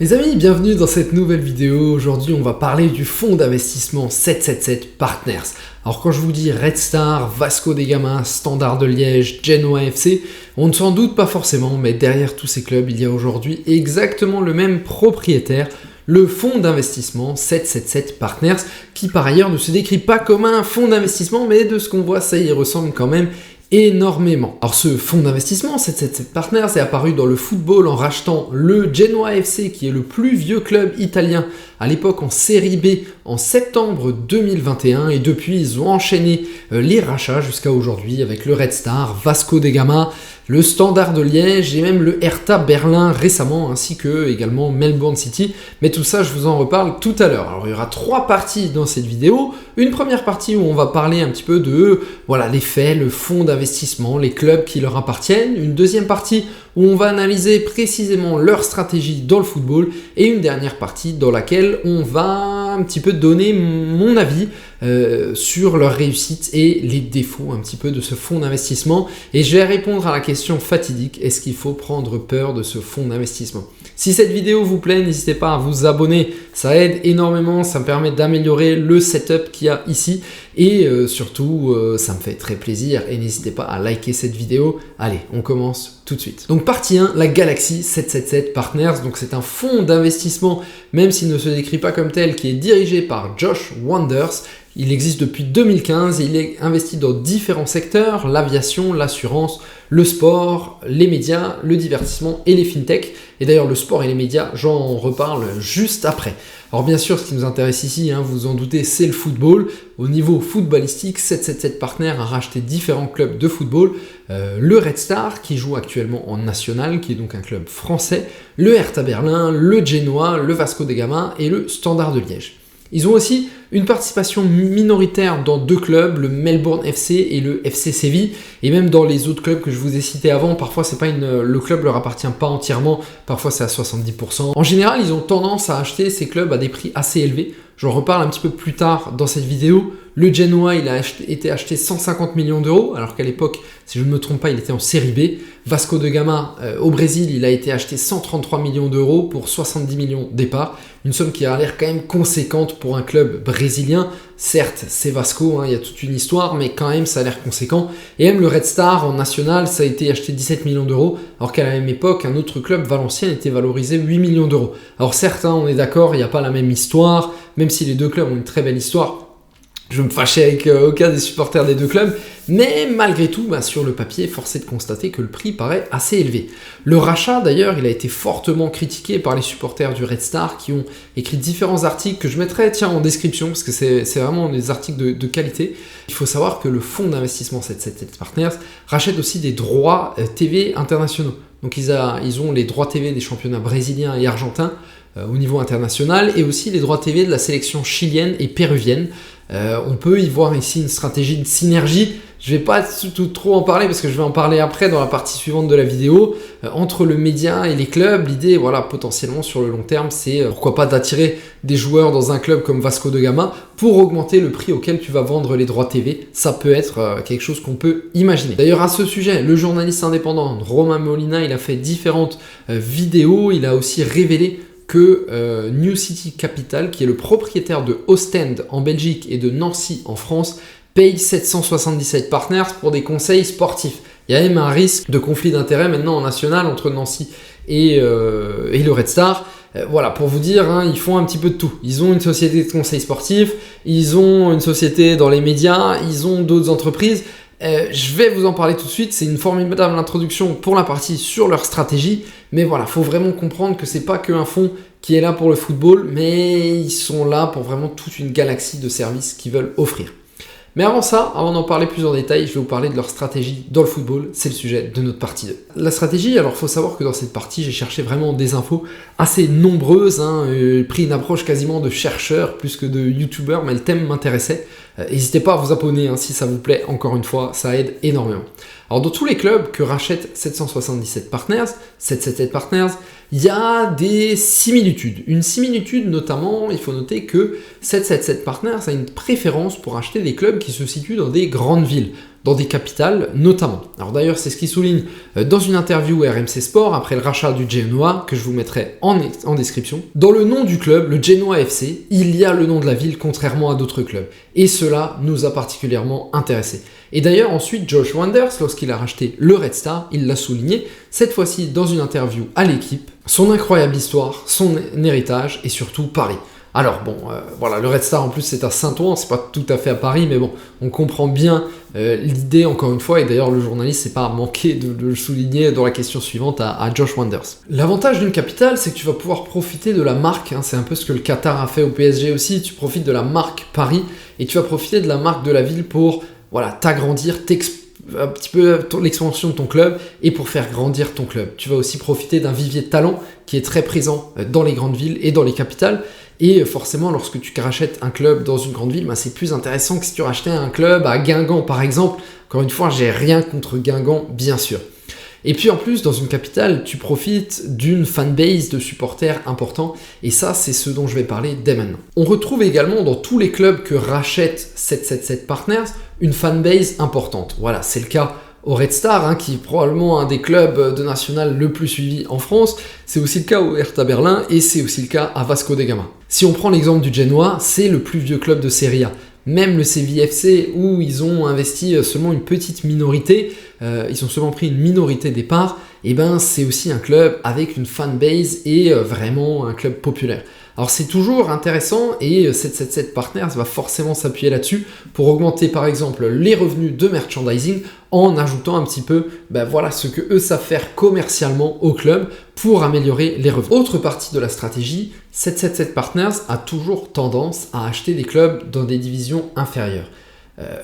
Les amis, bienvenue dans cette nouvelle vidéo. Aujourd'hui, on va parler du fonds d'investissement 777 Partners. Alors quand je vous dis Red Star, Vasco da Gama, Standard de Liège, Genoa FC, on ne s'en doute pas forcément, mais derrière tous ces clubs, il y a aujourd'hui exactement le même propriétaire, le fonds d'investissement 777 Partners, qui par ailleurs ne se décrit pas comme un fonds d'investissement, mais de ce qu'on voit, ça y ressemble quand même énormément. Alors ce fonds d'investissement 777 Partners est apparu dans le football en rachetant le Genoa FC, qui est le plus vieux club italien à l'époque en série B en septembre 2021, et depuis ils ont enchaîné les rachats jusqu'à aujourd'hui avec le Red Star, Vasco da Gama, le Standard de Liège et même le Hertha Berlin récemment, ainsi que également Melbourne City. Mais tout ça, je vous en reparle tout à l'heure. Alors il y aura trois parties dans cette vidéo. Une première partie où on va parler un petit peu de les faits, le fonds d'investissement, les clubs qui leur appartiennent. Une deuxième partie où on va analyser précisément leur stratégie dans le football. Et une dernière partie dans laquelle on va un petit peu donner mon avis sur leur réussite et les défauts un petit peu de ce fonds d'investissement. Et je vais répondre à la question fatidique, est-ce qu'il faut prendre peur de ce fonds d'investissement? Si cette vidéo vous plaît, n'hésitez pas à vous abonner, ça aide énormément, ça me permet d'améliorer le setup qu'il y a ici et surtout ça me fait très plaisir et n'hésitez pas à liker cette vidéo. Allez, on commence tout de suite. Donc partie 1, la Galaxy 777 Partners. Donc c'est un fonds d'investissement, même s'il ne se décrit pas comme tel, qui est dirigé par Josh Wanders. Il existe depuis 2015 et il est investi dans différents secteurs, l'aviation, l'assurance, le sport, les médias, le divertissement et les fintech. Et d'ailleurs le sport et les médias, j'en reparle juste après. Alors bien sûr, ce qui nous intéresse ici, vous vous en doutez, c'est le football. Au niveau footballistique, 777 Partners a racheté différents clubs de football. Le Red Star, qui joue actuellement en national, qui est donc un club français, le Hertha Berlin, le Genoa, le Vasco da Gama et le Standard de Liège. Ils ont aussi une participation minoritaire dans deux clubs, le Melbourne FC et le FC Séville, et même dans les autres clubs que je vous ai cités avant. Parfois le club leur appartient pas entièrement, parfois c'est à 70%. En général, ils ont tendance à acheter ces clubs à des prix assez élevés. J'en reparle un petit peu plus tard dans cette vidéo. Le Genoa, il a été acheté 150 millions d'euros, alors qu'à l'époque, si je ne me trompe pas, il était en série B. Vasco da Gama, au Brésil, il a été acheté 133 millions d'euros pour 70 millions départ. Une somme qui a l'air quand même conséquente pour un club brésilien. Certes, c'est Vasco, il y a toute une histoire, mais quand même, ça a l'air conséquent. Et même le Red Star en national, ça a été acheté 17 millions d'euros, alors qu'à la même époque, un autre club, Valenciennes, était valorisé 8 millions d'euros. Alors certes, on est d'accord, il n'y a pas la même histoire, même si les deux clubs ont une très belle histoire. Je vais me fâcher avec aucun des supporters des deux clubs, mais malgré tout, sur le papier, force est de constater que le prix paraît assez élevé. Le rachat, d'ailleurs, il a été fortement critiqué par les supporters du Red Star qui ont écrit différents articles que je mettrai en description parce que c'est vraiment des articles de qualité. Il faut savoir que le fonds d'investissement 777 Partners rachète aussi des droits TV internationaux. Donc ils ont les droits TV des championnats brésiliens et argentins au niveau international et aussi les droits TV de la sélection chilienne et péruvienne. On peut y voir ici une stratégie de synergie. Je ne vais pas trop en parler parce que je vais en parler après dans la partie suivante de la vidéo. Entre le média et les clubs, l'idée, potentiellement sur le long terme, c'est pourquoi pas d'attirer des joueurs dans un club comme Vasco da Gama pour augmenter le prix auquel tu vas vendre les droits TV. Ça peut être quelque chose qu'on peut imaginer. D'ailleurs, à ce sujet, le journaliste indépendant Romain Molina, il a fait différentes vidéos. Il a aussi révélé que New City Capital, qui est le propriétaire de Ostend en Belgique et de Nancy en France, paye 777 Partners pour des conseils sportifs. Il y a même un risque de conflit d'intérêts maintenant en national entre Nancy et le Red Star. Pour vous dire, ils font un petit peu de tout. Ils ont une société de conseils sportifs, ils ont une société dans les médias, ils ont d'autres entreprises. Je vais vous en parler tout de suite, c'est une formidable introduction pour la partie sur leur stratégie, mais faut vraiment comprendre que c'est pas qu'un fonds qui est là pour le football, mais ils sont là pour vraiment toute une galaxie de services qu'ils veulent offrir. Mais avant ça, avant d'en parler plus en détail, je vais vous parler de leur stratégie dans le football, c'est le sujet de notre partie 2. La stratégie, alors il faut savoir que dans cette partie, j'ai cherché vraiment des infos assez nombreuses, pris une approche quasiment de chercheur plus que de youtubeur, mais le thème m'intéressait. N'hésitez pas à vous abonner si ça vous plaît, encore une fois, ça aide énormément. Alors dans tous les clubs que rachètent 777 Partners, il y a des similitudes. Une similitude notamment, il faut noter que 777 Partners a une préférence pour acheter des clubs qui se situent dans des grandes villes. dans des capitales notamment. Alors d'ailleurs, c'est ce qu'il souligne dans une interview RMC Sport après le rachat du Genoa, que je vous mettrai en description. Dans le nom du club, le Genoa FC, il y a le nom de la ville contrairement à d'autres clubs. Et cela nous a particulièrement intéressés. Et d'ailleurs, ensuite, Josh Wonders, lorsqu'il a racheté le Red Star, il l'a souligné, cette fois-ci dans une interview à l'équipe, son incroyable histoire, son héritage et surtout Paris. Alors bon, voilà, le Red Star en plus c'est à Saint-Ouen, c'est pas tout à fait à Paris, mais bon, on comprend bien l'idée encore une fois, et d'ailleurs le journaliste s'est pas manqué de le souligner dans la question suivante à Josh Wonders. L'avantage d'une capitale, c'est que tu vas pouvoir profiter de la marque, c'est un peu ce que le Qatar a fait au PSG aussi, tu profites de la marque Paris, et tu vas profiter de la marque de la ville pour, voilà, t'agrandir, un petit peu l'expansion de ton club et pour faire grandir ton club. Tu vas aussi profiter d'un vivier de talent qui est très présent dans les grandes villes et dans les capitales. Et forcément, lorsque tu rachètes un club dans une grande ville, c'est plus intéressant que si tu rachetais un club à Guingamp par exemple. Encore une fois, j'ai rien contre Guingamp, bien sûr. Et puis en plus, dans une capitale, tu profites d'une fanbase de supporters importants, et ça, c'est ce dont je vais parler dès maintenant. On retrouve également dans tous les clubs que rachète 777 Partners une fanbase importante. Voilà, c'est le cas au Red Star, qui est probablement un des clubs de national le plus suivi en France. C'est aussi le cas au Hertha Berlin, et c'est aussi le cas à Vasco da Gama. Si on prend l'exemple du Genoa, c'est le plus vieux club de Serie A. Même le Séville FC, où ils ont investi seulement une petite minorité, ils ont seulement pris une minorité des parts, et c'est aussi un club avec une fanbase et vraiment un club populaire. Alors c'est toujours intéressant, et 777 Partners va forcément s'appuyer là-dessus pour augmenter par exemple les revenus de merchandising en ajoutant un petit peu voilà, ce que eux savent faire commercialement au club pour améliorer les revenus. Autre partie de la stratégie, 777 Partners a toujours tendance à acheter des clubs dans des divisions inférieures.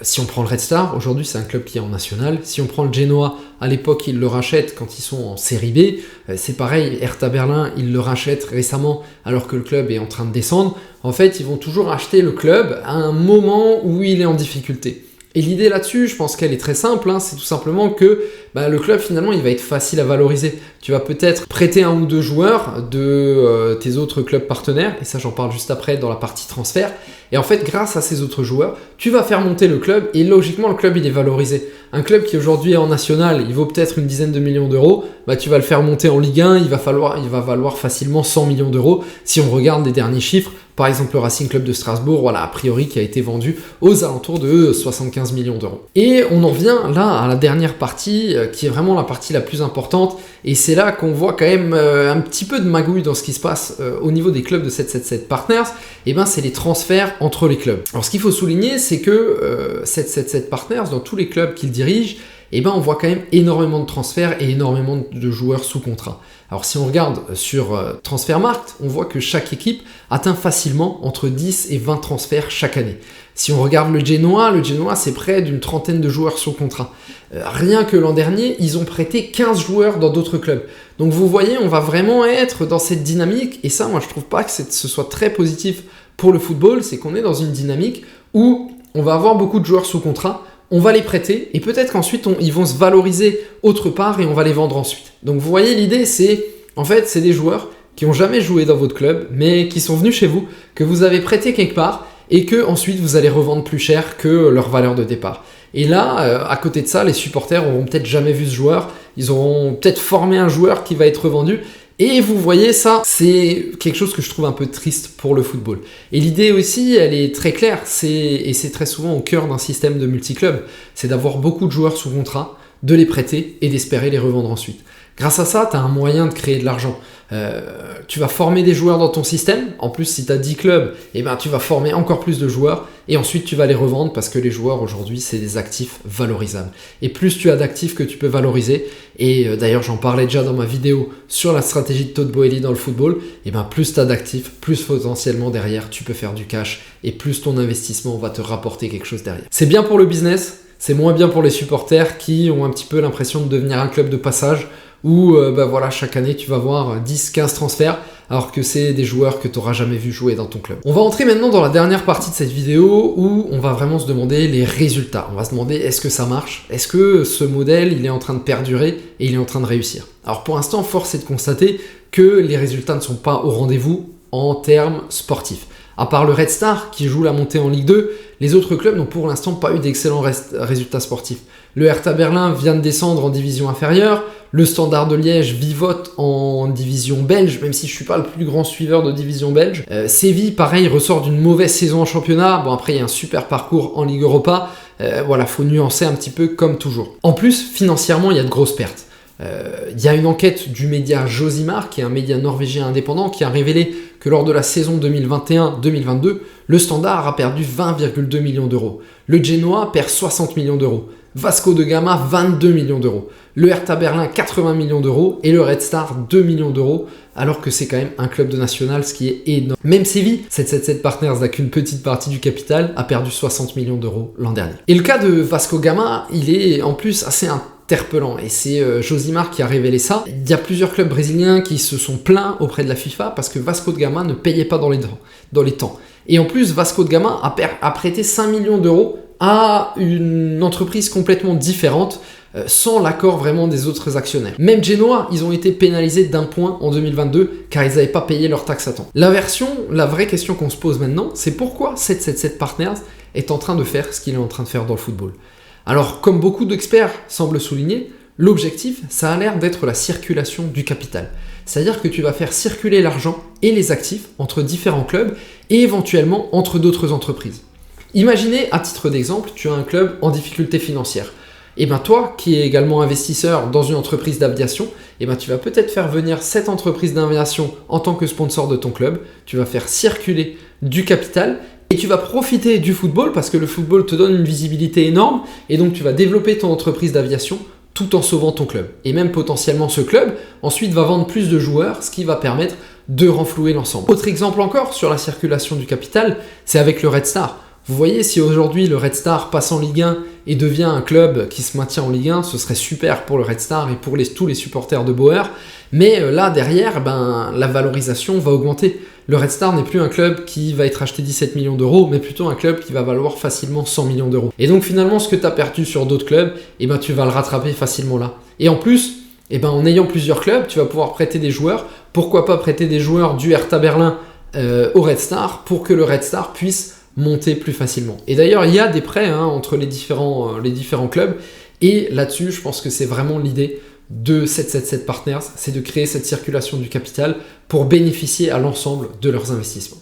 Si on prend le Red Star, aujourd'hui c'est un club qui est en national. Si on prend le Genoa, à l'époque ils le rachètent quand ils sont en série B. C'est pareil, Hertha Berlin, ils le rachètent récemment alors que le club est en train de descendre. En fait, ils vont toujours acheter le club à un moment où il est en difficulté. Et l'idée là-dessus, je pense qu'elle est très simple, c'est tout simplement que le club finalement il va être facile à valoriser. Tu vas peut-être prêter un ou deux joueurs de tes autres clubs partenaires, et ça j'en parle juste après dans la partie transfert. Et en fait, grâce à ces autres joueurs, tu vas faire monter le club, et logiquement le club il est valorisé. Un club qui aujourd'hui est en national, il vaut peut-être une dizaine de millions d'euros, tu vas le faire monter en Ligue 1, il va valoir facilement 100 millions d'euros si on regarde les derniers chiffres. Par exemple, le Racing Club de Strasbourg, voilà, a priori, qui a été vendu aux alentours de 75 millions d'euros. Et on en vient là à la dernière partie, qui est vraiment la partie la plus importante, et c'est là qu'on voit quand même un petit peu de magouille dans ce qui se passe au niveau des clubs de 777 Partners, c'est les transferts entre les clubs. Alors ce qu'il faut souligner, c'est que 777 Partners, dans tous les clubs qu'ils dirigent, on voit quand même énormément de transferts et énormément de joueurs sous contrat. Alors si on regarde sur Transfermarkt, on voit que chaque équipe atteint facilement entre 10 et 20 transferts chaque année. Si on regarde le Genoa c'est près d'une trentaine de joueurs sous contrat. Rien que l'an dernier, ils ont prêté 15 joueurs dans d'autres clubs. Donc vous voyez, on va vraiment être dans cette dynamique, et ça moi je trouve pas que ce soit très positif pour le football, c'est qu'on est dans une dynamique où on va avoir beaucoup de joueurs sous contrat, on va les prêter, et peut-être qu'ensuite ils vont se valoriser autre part et on va les vendre ensuite. Donc vous voyez, l'idée c'est des joueurs qui n'ont jamais joué dans votre club, mais qui sont venus chez vous, que vous avez prêté quelque part, et que ensuite vous allez revendre plus cher que leur valeur de départ. Et là, à côté de ça, les supporters n'auront peut-être jamais vu ce joueur, ils auront peut-être formé un joueur qui va être revendu, et vous voyez, ça, c'est quelque chose que je trouve un peu triste pour le football. Et l'idée aussi, elle est très claire, et c'est très souvent au cœur d'un système de multiclub, c'est d'avoir beaucoup de joueurs sous contrat, de les prêter et d'espérer les revendre ensuite. Grâce à ça, tu as un moyen de créer de l'argent. Tu vas former des joueurs dans ton système. En plus, si tu as 10 clubs, tu vas former encore plus de joueurs. Et ensuite, tu vas les revendre parce que les joueurs, aujourd'hui, c'est des actifs valorisables. Et plus tu as d'actifs que tu peux valoriser, et d'ailleurs, j'en parlais déjà dans ma vidéo sur la stratégie de Todd Boehly dans le football, plus tu as d'actifs, plus potentiellement derrière, tu peux faire du cash, et plus ton investissement va te rapporter quelque chose derrière. C'est bien pour le business, c'est moins bien pour les supporters qui ont un petit peu l'impression de devenir un club de passage, où chaque année tu vas voir 10-15 transferts alors que c'est des joueurs que tu n'auras jamais vu jouer dans ton club. On va entrer maintenant dans la dernière partie de cette vidéo où on va vraiment se demander les résultats. On va se demander, est-ce que ça marche? Est-ce que ce modèle il est en train de perdurer et il est en train de réussir? Alors pour l'instant, force est de constater que les résultats ne sont pas au rendez-vous en termes sportifs. À part le Red Star qui joue la montée en Ligue 2, les autres clubs n'ont pour l'instant pas eu d'excellents résultats sportifs. Le Hertha Berlin vient de descendre en division inférieure, le Standard de Liège vivote en division belge, même si je ne suis pas le plus grand suiveur de division belge. Séville, pareil, ressort d'une mauvaise saison en championnat. Bon, après, il y a un super parcours en Ligue Europa. Voilà, faut nuancer un petit peu comme toujours. En plus, financièrement, il y a de grosses pertes. Il y a une enquête du média Josimar, qui est un média norvégien indépendant, qui a révélé que lors de la saison 2021-2022, le Standard a perdu 20,2 millions d'euros. Le Genoa perd 60 millions d'euros. Vasco de Gama, 22 millions d'euros. Le Hertha Berlin, 80 millions d'euros. Et le Red Star, 2 millions d'euros. Alors que c'est quand même un club de national, ce qui est énorme. Même Séville, 777 Partners n'a qu'une petite partie du capital, a perdu 60 millions d'euros l'an dernier. Et le cas de Vasco Gama, il est en plus assez interpellant. Et c'est Josimar qui a révélé ça. Il y a plusieurs clubs brésiliens qui se sont plaints auprès de la FIFA parce que Vasco de Gama ne payait pas dans les temps. Et en plus, Vasco de Gama a prêté 5 millions d'euros à une entreprise complètement différente, sans l'accord vraiment des autres actionnaires. Même Genoa, ils ont été pénalisés d'1 point en 2022 car ils n'avaient pas payé leur taxe à temps. La vraie question qu'on se pose maintenant, c'est pourquoi 777 Partners est en train de faire ce qu'il est en train de faire dans le football. Alors, comme beaucoup d'experts semblent souligner, l'objectif, ça a l'air d'être la circulation du capital. C'est-à-dire que tu vas faire circuler l'argent et les actifs entre différents clubs et éventuellement entre d'autres entreprises. Imaginez, à titre d'exemple, tu as un club en difficulté financière. Et bien toi, qui es également investisseur dans une entreprise d'aviation, et ben tu vas peut-être faire venir cette entreprise d'aviation en tant que sponsor de ton club, tu vas faire circuler du capital et tu vas profiter du football parce que le football te donne une visibilité énorme et donc tu vas développer ton entreprise d'aviation tout en sauvant ton club. Et même potentiellement ce club, ensuite va vendre plus de joueurs, ce qui va permettre de renflouer l'ensemble. Autre exemple encore sur la circulation du capital, c'est avec le Red Star. Vous voyez, si aujourd'hui le Red Star passe en Ligue 1 et devient un club qui se maintient en Ligue 1, ce serait super pour le Red Star et pour tous les supporters de Bauer. Mais là, derrière, la valorisation va augmenter. Le Red Star n'est plus un club qui va être acheté 17 millions d'euros, mais plutôt un club qui va valoir facilement 100 millions d'euros. Et donc finalement, ce que tu as perdu sur d'autres clubs, tu vas le rattraper facilement là. Et en plus, en ayant plusieurs clubs, tu vas pouvoir prêter des joueurs. Pourquoi pas prêter des joueurs du Hertha Berlin au Red Star pour que le Red Star puisse monter plus facilement. Et d'ailleurs, il y a des prêts entre les différents clubs. Et là-dessus, je pense que c'est vraiment l'idée de 777 Partners, c'est de créer cette circulation du capital pour bénéficier à l'ensemble de leurs investissements.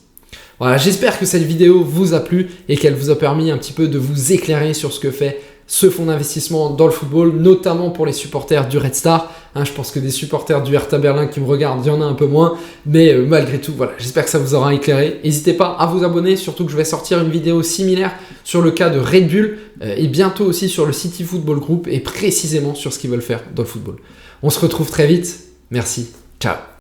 Voilà, j'espère que cette vidéo vous a plu et qu'elle vous a permis un petit peu de vous éclairer sur ce que fait ce fonds d'investissement dans le football, notamment pour les supporters du Red Star. Je pense que des supporters du Hertha Berlin qui me regardent, il y en a un peu moins, mais malgré tout, voilà, j'espère que ça vous aura éclairé. N'hésitez pas à vous abonner, surtout que je vais sortir une vidéo similaire sur le cas de Red Bull et bientôt aussi sur le City Football Group et précisément sur ce qu'ils veulent faire dans le football. On se retrouve très vite, merci, ciao.